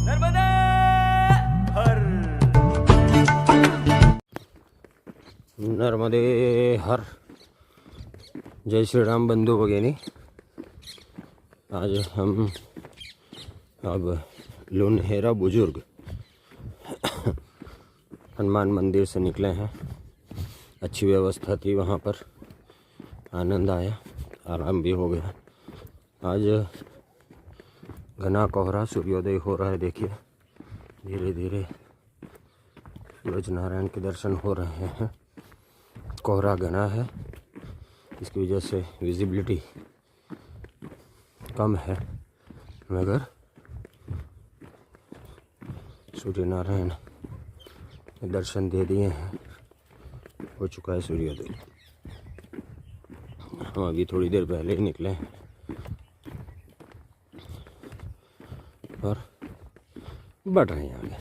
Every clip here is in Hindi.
नर्मदे हर। नर्मदे हर। जय श्री राम बंधु भगिनी। आज हम अब लुनहेरा बुजुर्ग हनुमान मंदिर से निकले हैं। अच्छी व्यवस्था थी वहाँ पर, आनंद आया, आराम भी हो गया। आज घना कोहरा, सूर्योदय हो रहा है। देखिए धीरे धीरे सूरज नारायण के दर्शन हो रहे हैं। कोहरा घना है, इसकी वजह से विजिबिलिटी कम है, मगर सूर्य नारायण के दर्शन दे दिए हैं। हो चुका है सूर्योदय। हम अभी थोड़ी देर पहले ही निकले हैं और बढ़ रहे हैं आगे।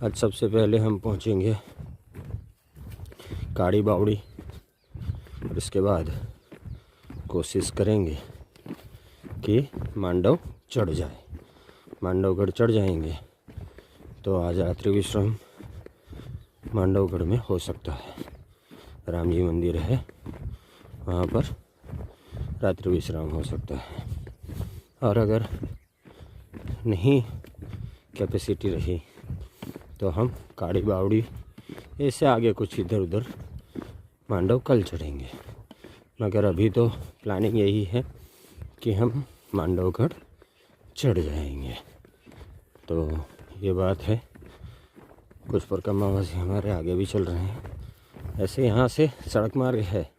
आज सबसे पहले हम पहुंचेंगे काड़ी बावड़ी और इसके बाद कोशिश करेंगे कि मांडव चढ़ जाए। मांडवगढ़ चढ़ जाएंगे तो आज रात्रि विश्राम मांडवगढ़ में हो सकता है। राम जी मंदिर है, वहाँ पर रात्रि विश्राम हो सकता है। और अगर नहीं कैपेसिटी रही तो हम काड़ी बावड़ी ऐसे आगे कुछ इधर उधर मांडव कल चढ़ेंगे। मगर अभी तो प्लानिंग यही है कि हम मांडवगढ़ चढ़ जाएंगे। तो ये बात है। कुछ परिक्रमावासी हमारे आगे भी चल रहे हैं। ऐसे यहाँ से सड़क मार्ग है,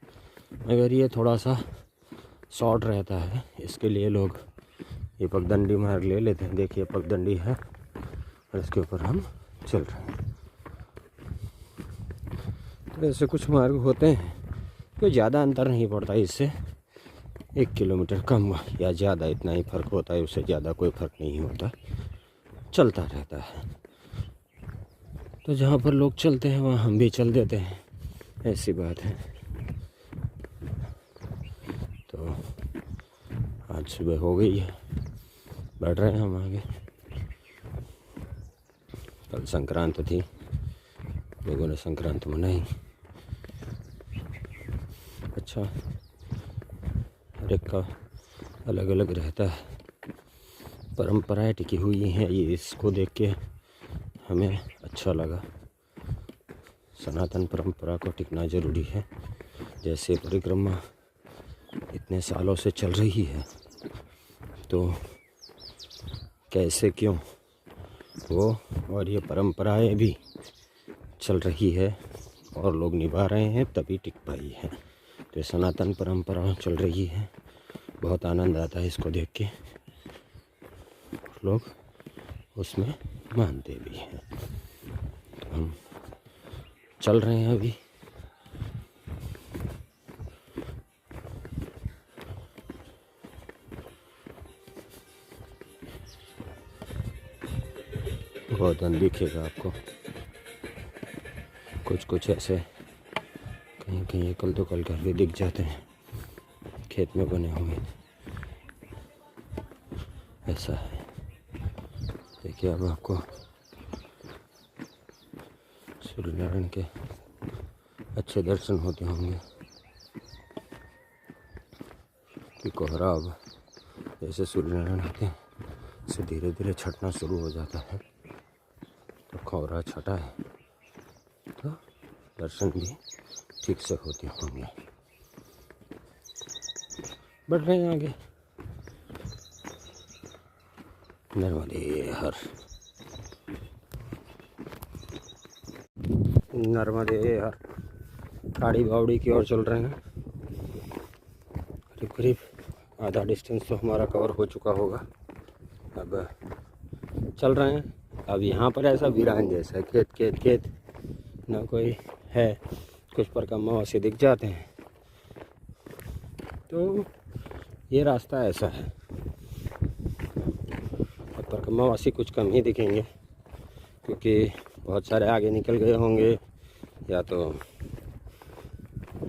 मगर ये थोड़ा सा शॉर्ट रहता है, इसके लिए लोग ये पगडंडी मार्ग ले लेते हैं। देखिए पगडंडी है और इसके ऊपर हम चल रहे हैं। तो ऐसे कुछ मार्ग होते हैं, कोई ज़्यादा अंतर नहीं पड़ता इससे। 1 किलोमीटर कम या ज़्यादा इतना ही फ़र्क होता है, उससे ज़्यादा कोई फ़र्क नहीं होता, चलता रहता है। तो जहाँ पर लोग चलते हैं वहाँ हम भी चल देते हैं, ऐसी बात है। तो आज सुबह हो गई है, बढ़ रहे हैं हम आगे। कल संक्रांत थी, लोगों ने संक्रांत मनाई। अच्छा, हर एक का अलग अलग रहता है, परंपराएं टिकी हुई हैं। ये इसको देख के हमें अच्छा लगा। सनातन परंपरा को टिकना ज़रूरी है। जैसे परिक्रमा इतने सालों से चल रही है, तो कैसे क्यों वो और ये परंपराएं भी चल रही है और लोग निभा रहे हैं, तभी टिक पाई है। तो सनातन परंपरा चल रही है, बहुत आनंद आता है इसको देख के। लोग उसमें मानते भी हैं। तो हम चल रहे हैं अभी। गोधन दिखेगा आपको, कुछ ऐसे कहीं कहीं एकल दो कल घर भी दिख जाते हैं, खेत में बने हुए। ऐसा है। देखिए अब आपको सूर्य नारायण के अच्छे दर्शन होते होंगे कि कोहरा अब जैसे सूर्य नारायण आते हैं से धीरे धीरे छटना शुरू हो जाता है। तो कोहरा छटा है तो दर्शन भी ठीक से होते होंगे। बढ़ रहे हैं आगे। नर्मदे हर। नर्मदे हर। काड़ी बावड़ी की ओर चल रहे हैं। करीब करीब आधा डिस्टेंस तो हमारा कवर हो चुका होगा। अब चल रहे हैं। अब यहाँ पर ऐसा वीरान जैसा है, खेत खेत खेत, ना कोई है। कुछ परिक्रमावासी दिख जाते हैं, तो ये रास्ता ऐसा है। अब परिक्रमावासी कुछ कम ही दिखेंगे, क्योंकि बहुत सारे आगे निकल गए होंगे या तो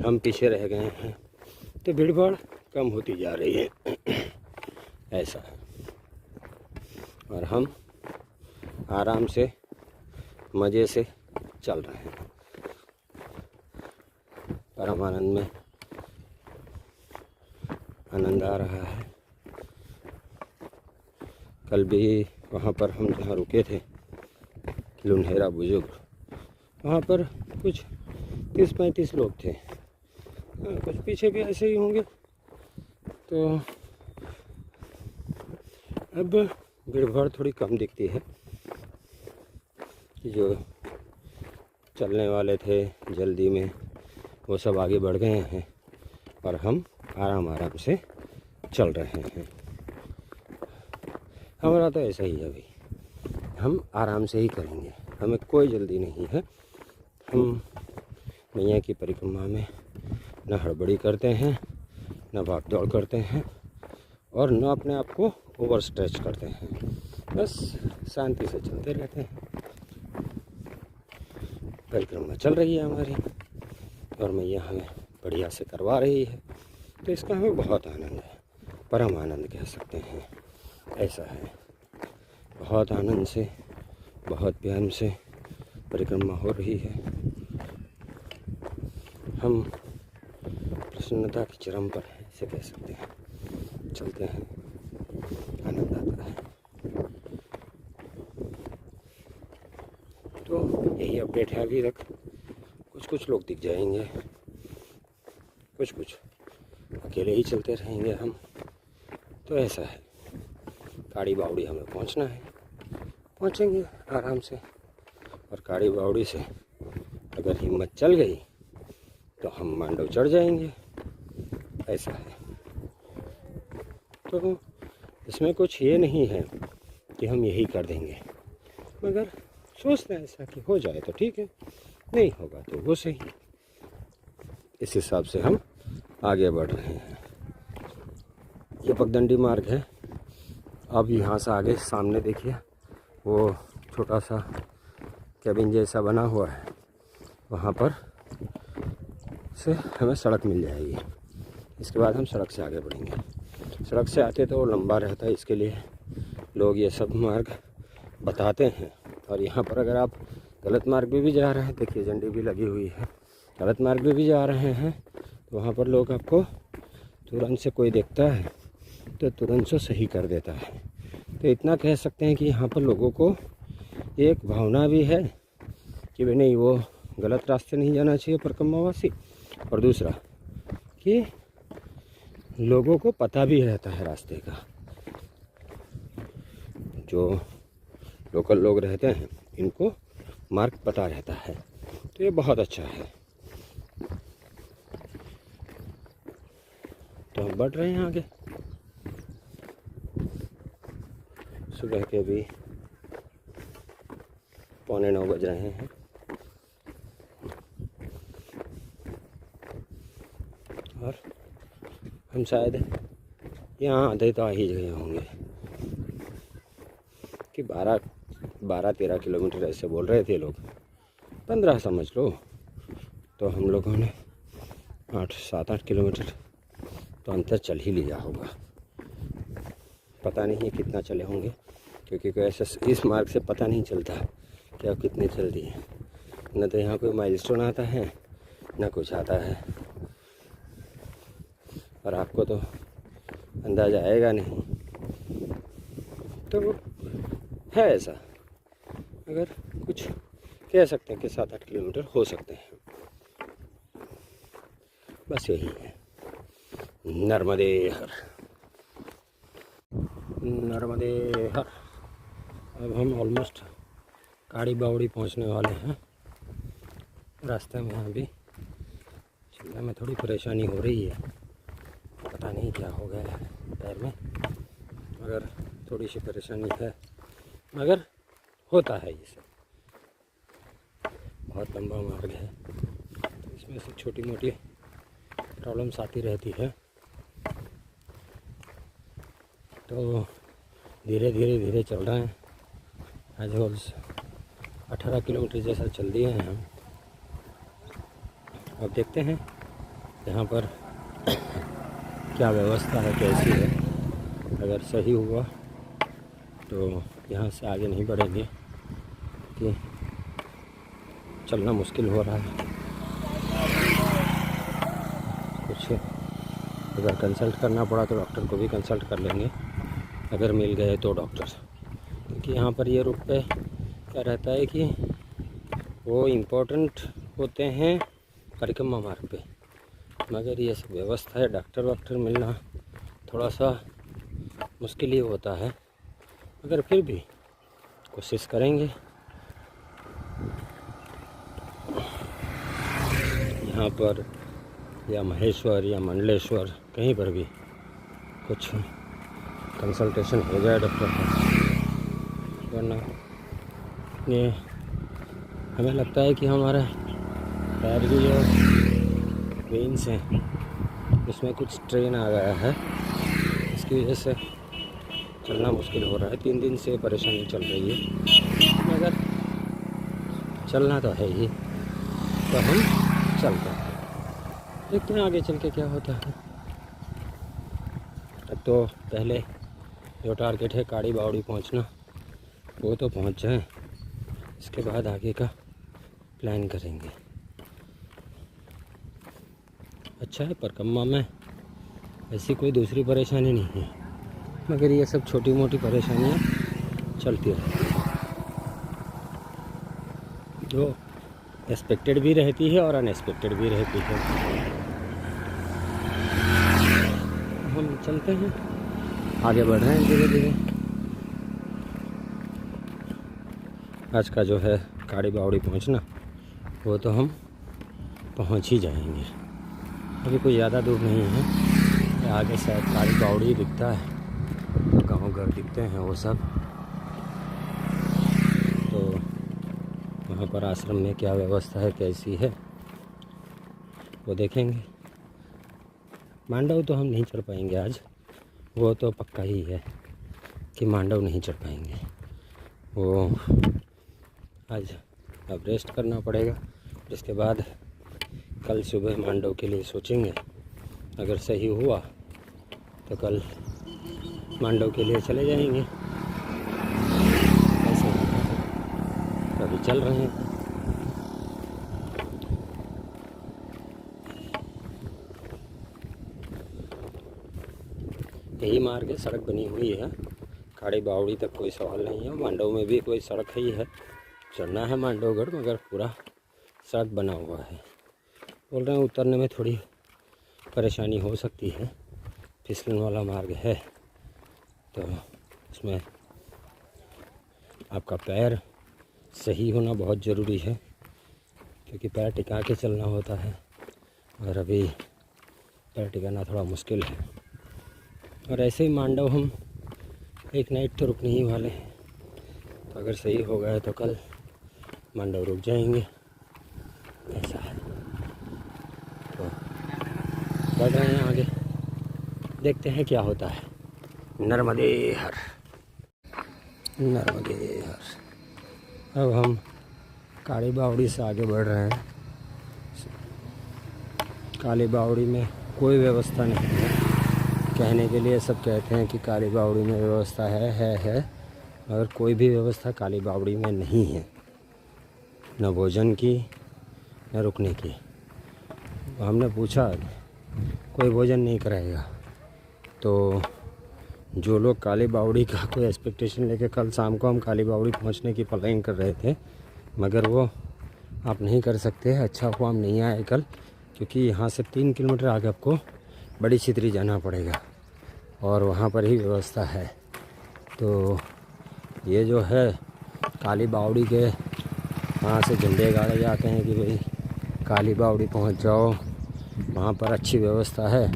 हम पीछे रह गए हैं, तो भीड़ भाड़ कम होती जा रही है। ऐसा है। और हम आराम से मज़े से चल रहे हैं। परम आनंद में आनंद आ रहा है। कल भी वहाँ पर हम जहाँ रुके थे लुन्हेरा बुजुर्ग, वहाँ पर कुछ 30-35 लोग थे। कुछ पीछे भी ऐसे ही होंगे। तो अब भीड़ भाड़ थोड़ी कम दिखती है कि जो चलने वाले थे जल्दी में वो सब आगे बढ़ गए हैं और हम आराम आराम से चल रहे हैं। हमारा तो ऐसा ही है भाई, हम आराम से ही करेंगे, हमें कोई जल्दी नहीं है। हम मैया की परिक्रमा में न हड़बड़ी करते हैं, न भाग दौड़ करते हैं और न अपने आप को ओवर स्ट्रेच करते हैं। बस शांति से चलते रहते हैं। परिक्रमा चल रही है हमारी और मैया हमें बढ़िया से करवा रही है, तो इसका हमें बहुत आनंद है। परम आनंद कह सकते हैं, ऐसा है। बहुत आनंद से, बहुत प्यार से परिक्रमा हो रही है। हम प्रसन्नता की चरम पर हैं, इसे कह सकते हैं। चलते हैं, आनंद आता है। तो यही अपडेट है अभी तक। कुछ लोग दिख जाएंगे, कुछ अकेले ही चलते रहेंगे हम। तो ऐसा है। काड़ी बावड़ी हमें पहुंचना है, पहुंचेंगे आराम से। और काड़ी बावड़ी से अगर हिम्मत चल गई तो हम मांडव चढ़ जाएंगे, ऐसा है। तो इसमें कुछ ये नहीं है कि हम यही कर देंगे, मगर सोचते हैं ऐसा कि हो जाए तो ठीक है, नहीं होगा तो वो सही। इस हिसाब से हम आगे बढ़ रहे हैं। ये पगडंडी मार्ग है। अब यहाँ से आगे सामने देखिए वो छोटा सा कैबिन जैसा बना हुआ है, वहाँ पर से हमें सड़क मिल जाएगी। इसके बाद हम सड़क से आगे बढ़ेंगे। सड़क से आते तो वो लंबा रहता है, इसके लिए लोग ये सब मार्ग बताते हैं। और यहाँ पर अगर आप गलत मार्ग में भी जा रहे हैं, देखिए झंडी भी लगी हुई है, गलत मार्ग में भी जा रहे हैं तो वहाँ पर लोग आपको तुरंत से, कोई देखता है तो तुरंत से सही कर देता है। तो इतना कह सकते हैं कि यहाँ पर लोगों को एक भावना भी है कि भाई नहीं, वो गलत रास्ते नहीं जाना चाहिए परिक्रमावासी। और दूसरा कि लोगों को पता भी रहता है रास्ते का। जो लोकल लोग रहते हैं इनको मार्ग पता रहता है, तो ये बहुत अच्छा है। तो हम बढ़ रहे हैं आगे। सुबह के भी 8:45 बज रहे हैं और हम शायद यहाँ आधे तो आ ही गए होंगे कि 12-13 किलोमीटर ऐसे बोल रहे थे लोग, 15 समझ लो। तो हम लोगों ने 7-8 किलोमीटर तो अंतर चल ही लिया होगा। पता नहीं है कितना चले होंगे, क्योंकि कोई ऐसा इस मार्ग से पता नहीं चलता कि आप कितने चल दिए। न तो यहाँ कोई माइलस्टोन आता है, न कुछ आता है, और आपको तो अंदाज़ा आएगा नहीं। तो है ऐसा, अगर कुछ कह सकते हैं कि 7-8 किलोमीटर हो सकते हैं। बस यही है। नर्मदे हर, नर्मदे हर। अब हम ऑलमोस्ट काड़ी बावड़ी पहुंचने वाले हैं। रास्ते में अभी चलने में थोड़ी परेशानी हो रही है, पता नहीं क्या हो गया है पैर में, मगर थोड़ी सी परेशानी है, मगर होता है ये सब। बहुत लंबा मार्ग है, इसमें से छोटी मोटी प्रॉब्लम्स आती रहती है। तो धीरे धीरे चल रहे हैं। आज 18 किलोमीटर जैसा चल दिए हैं हम। अब देखते हैं यहाँ पर क्या व्यवस्था है, कैसी है। अगर सही हुआ तो यहाँ से आगे नहीं बढ़ेंगे, कि चलना मुश्किल हो रहा है। कुछ अगर कंसल्ट करना पड़ा तो डॉक्टर को भी कंसल्ट कर लेंगे, अगर मिल गए तो डॉक्टर। क्योंकि यहाँ पर ये रुट पे क्या रहता है कि वो इम्पोर्टेंट होते हैं परिक्रमा मार्ग पे, मगर ये सब व्यवस्था है, डॉक्टर वॉक्टर मिलना थोड़ा सा मुश्किल ही होता है, मगर फिर भी कोशिश करेंगे। यहाँ पर या महेश्वर या मंडलेश्वर कहीं पर भी कुछ कंसल्टेशन हो जाए डॉक्टर का, वरना ये हमें लगता है कि हमारा पैर की जो वेन्स हैं उसमें कुछ स्ट्रेन आ गया है, इसकी वजह से चलना मुश्किल हो रहा है। 3 दिन से परेशानी चल रही है, मगर चलना तो है ही, तो हम चलते हैं, देखते हैं आगे चल के क्या होता है। अब तो पहले जो टारगेट है काड़ी बावड़ी पहुंचना, वो तो पहुंच जाए, इसके बाद आगे का प्लान करेंगे। अच्छा है, परिक्रमा में ऐसी कोई दूसरी परेशानी नहीं है, मगर ये सब छोटी मोटी परेशानियाँ चलती रहती हैं, जो एक्सपेक्टेड भी रहती है और अनएक्सपेक्टेड भी रहती है। हम चलते हैं, आगे बढ़ रहे हैं धीरे धीरे। आज का जो है काड़ी बावड़ी पहुंचना, वो तो हम पहुंच ही जाएंगे। अभी कोई ज़्यादा दूर नहीं है, आगे शायद काड़ी बावड़ी दिखता है, गांव घर दिखते हैं वो सब। तो वहाँ पर आश्रम में क्या व्यवस्था है, कैसी है, वो देखेंगे। मांडव तो हम नहीं चढ़ पाएंगे आज, वो तो पक्का ही है कि मांडव नहीं चढ़ पाएंगे। वो आज अब रेस्ट करना पड़ेगा, इसके बाद कल सुबह मांडव के लिए सोचेंगे। अगर सही हुआ तो कल मांडव के लिए चले जाएंगे। ऐसे अभी चल रहे हैं। यही मार्ग है, सड़क बनी हुई है, काड़ी बावड़ी तक कोई सवाल नहीं है। मांडव में भी कोई सड़क ही है, चढ़ना है मांडवगढ़, मगर पूरा सड़क बना हुआ है। बोल रहे हैं उतरने में थोड़ी परेशानी हो सकती है, फिसलन वाला मार्ग है, तो उसमें आपका पैर सही होना बहुत ज़रूरी है, क्योंकि पैर टिका के चलना होता है, और अभी पैर टिकाना थोड़ा मुश्किल है। और ऐसे ही मांडव हम एक नाइट तो रुकने ही वाले हैं, तो अगर सही हो गया तो कल मांडव रुक जाएंगे, ऐसा है। तो बढ़ रहे हैं आगे, देखते हैं क्या होता है। नर्मदे हर, नर्मदे हर। अब हम काली बावड़ी से आगे बढ़ रहे हैं। काली बावड़ी में कोई व्यवस्था नहीं है, कहने के लिए सब कहते हैं कि काली बावड़ी में व्यवस्था है, मगर कोई भी व्यवस्था काली बावड़ी में नहीं है, न भोजन की न रुकने की। हमने पूछा, कोई भोजन नहीं कराएगा, तो जो लोग काली बावड़ी का कोई एक्सपेक्टेशन लेके कल शाम को हम काली बावड़ी पहुंचने की प्लानिंग कर रहे थे, मगर वो आप नहीं कर सकते। अच्छा हुआ हम नहीं आए कल, क्योंकि यहाँ से 3 किलोमीटर आगे आपको बड़ी छितरी जाना पड़ेगा, और वहाँ पर ही व्यवस्था है। तो ये जो है काली बावड़ी के वहाँ से झंडे गाड़े जाते हैं कि भाई काली बावड़ी पहुँच जाओ, वहाँ पर अच्छी व्यवस्था है,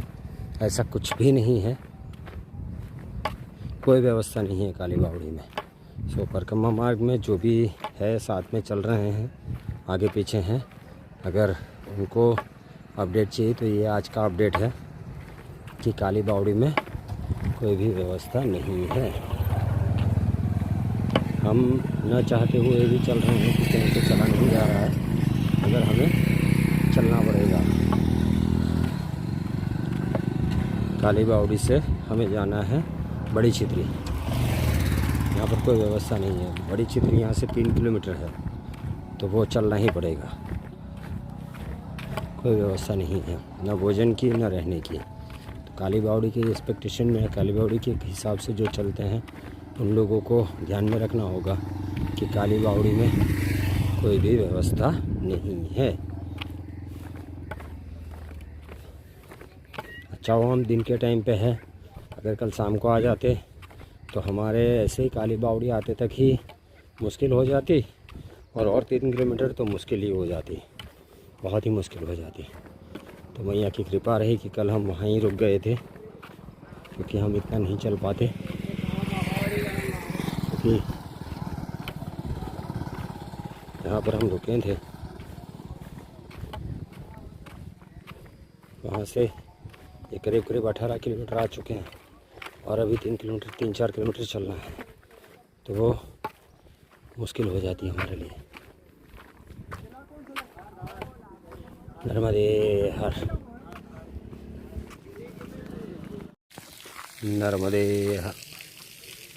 ऐसा कुछ भी नहीं है, कोई व्यवस्था नहीं है काली बावड़ी में। सो परिक्रमा मार्ग में जो भी है साथ में चल रहे हैं, आगे पीछे हैं, अगर उनको अपडेट चाहिए तो ये आज का अपडेट है कि काली बावड़ी में कोई भी व्यवस्था नहीं है। हम न चाहते हुए भी चल रहे हैं, कि कहीं से चला नहीं जा रहा है, अगर हमें चलना पड़ेगा। काली बावड़ी से हमें जाना है बड़ी छितरी, यहाँ पर कोई व्यवस्था नहीं है। बड़ी चित्री यहाँ से 3 किलोमीटर है, तो वो चलना ही पड़ेगा। कोई व्यवस्था नहीं है, ना भोजन की ना रहने की। तो काली बावड़ी के एक्सपेक्टेशन में, काली बावड़ी के हिसाब से जो चलते हैं उन लोगों को ध्यान में रखना होगा कि काली बावड़ी में कोई भी व्यवस्था नहीं है। अच्छा वो हम दिन के टाइम पे है, अगर कल शाम को आ जाते तो हमारे ऐसे ही काली बावड़ी आते तक ही मुश्किल हो जाती, और 3 किलोमीटर तो मुश्किल ही हो जाती, बहुत ही मुश्किल हो जाती। तो मैया की कृपा रही कि कल हम वहाँ ही रुक गए थे, क्योंकि हम इतना नहीं चल पाते। क्योंकि जहाँ पर हम रुके थे वहाँ से ये करीब 18 किलोमीटर आ चुके हैं, और अभी 3-4 किलोमीटर चलना है, तो वो मुश्किल हो जाती है हमारे लिए। नर्मदे हर, नर्मदे हर।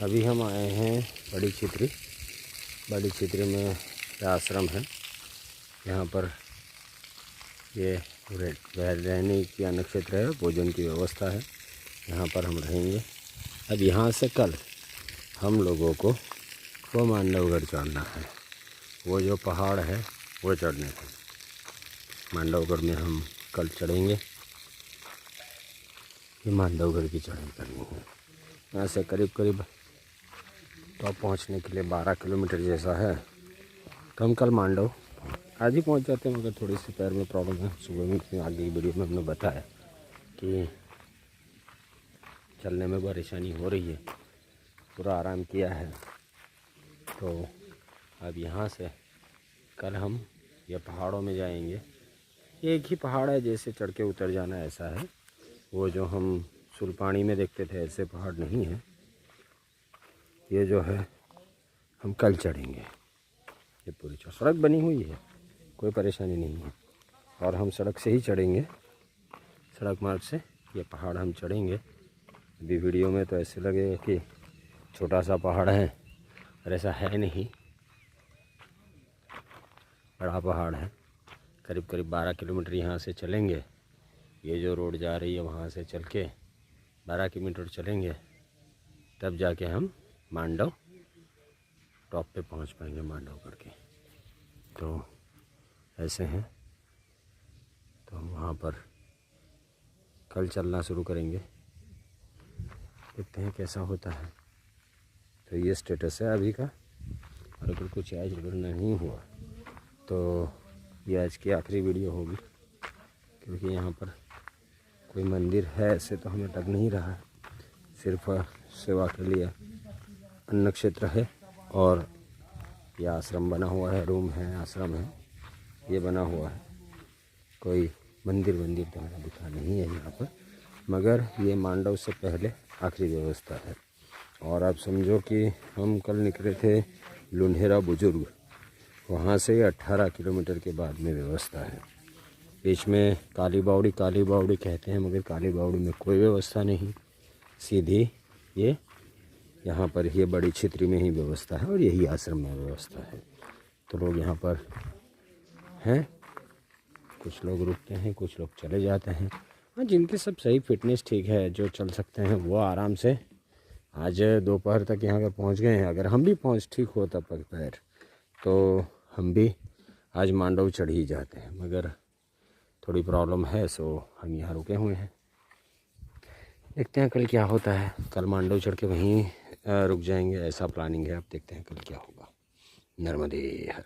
अभी हम आए हैं बड़ी चित्री। बड़ी चित्री में आश्रम है, यहाँ पर ये रहने की अन्य क्षेत्र है, भोजन की व्यवस्था है, यहाँ पर हम रहेंगे। अब यहाँ से कल हम लोगों को वो मांडवगढ़ चढ़ना है, वो जो पहाड़ है वो चढ़ने हैं। मांडवगढ़ में हम कल चढ़ेंगे, ये मांडवगढ़ की चढ़ाई करनी है। यहाँ से करीब टॉप पहुँचने के लिए 12 किलोमीटर जैसा है। तो हम कल मांडव आज ही पहुँच जाते हैं, मगर थोड़ी सी पैर में प्रॉब्लम है। सुबह में आगे की वीडियो में हमने बताया कि चलने में परेशानी हो रही है, पूरा आराम किया है। तो अब यहाँ से कल हम ये पहाड़ों में जाएंगे। एक ही पहाड़ है, जैसे चढ़ के उतर जाना ऐसा है। वो जो हम सुलपानी में देखते थे ऐसे पहाड़ नहीं है, ये जो है हम कल चढ़ेंगे। ये पूरी सड़क बनी हुई है, कोई परेशानी नहीं है, और हम सड़क से ही चढ़ेंगे, सड़क मार्ग से ये पहाड़ हम चढ़ेंगे। अभी वीडियो में तो ऐसे लगेगा कि छोटा सा पहाड़ है, और ऐसा है नहीं, बड़ा पहाड़ है। करीब 12 किलोमीटर यहाँ से चलेंगे। ये जो रोड जा रही है वहाँ से चल के 12 किलोमीटर चलेंगे, तब जाके हम मांडव टॉप पे पहुँच पाएंगे, मांडवगढ़ के। तो ऐसे हैं, तो हम वहाँ पर कल चलना शुरू करेंगे, देखते हैं कैसा होता है। तो ये स्टेटस है अभी का, और अगर कुछ आज नहीं हुआ तो ये आज की आखिरी वीडियो होगी, क्योंकि यहाँ पर कोई मंदिर है ऐसे तो हमें लग नहीं रहा है। सिर्फ सेवा के लिए अन्न क्षेत्र है, और ये आश्रम बना हुआ है, रूम है, आश्रम है, ये बना हुआ है। कोई मंदिर तो हमें दिखा नहीं है यहाँ पर, मगर ये मांडव से पहले आखिरी व्यवस्था है। और आप समझो कि हम कल निकले थे लुन्हेरा बुजुर्ग, वहाँ से 18 किलोमीटर के बाद में व्यवस्था है। बीच में काली बावड़ी कहते हैं, मगर काली बावड़ी में कोई व्यवस्था नहीं, सीधी ये यहाँ पर ये बड़ी क्षेत्र में ही व्यवस्था है, और यही आश्रम में व्यवस्था है। तो लोग यहाँ पर हैं, कुछ लोग रुकते हैं, कुछ लोग चले जाते हैं। हाँ, जिनकी सब सही फिटनेस ठीक है, जो चल सकते हैं वो आराम से आज दोपहर तक यहाँ पर पहुँच गए हैं। अगर हम भी ठीक हो तब तक पैर, तो हम भी आज मांडव चढ़ ही जाते हैं, मगर थोड़ी प्रॉब्लम है, सो हम यहाँ रुके हुए हैं। देखते हैं कल क्या होता है। कल मांडव चढ़ के वहीं रुक जाएंगे, ऐसा प्लानिंग है। अब देखते हैं कल क्या होगा। नर्मदे हर।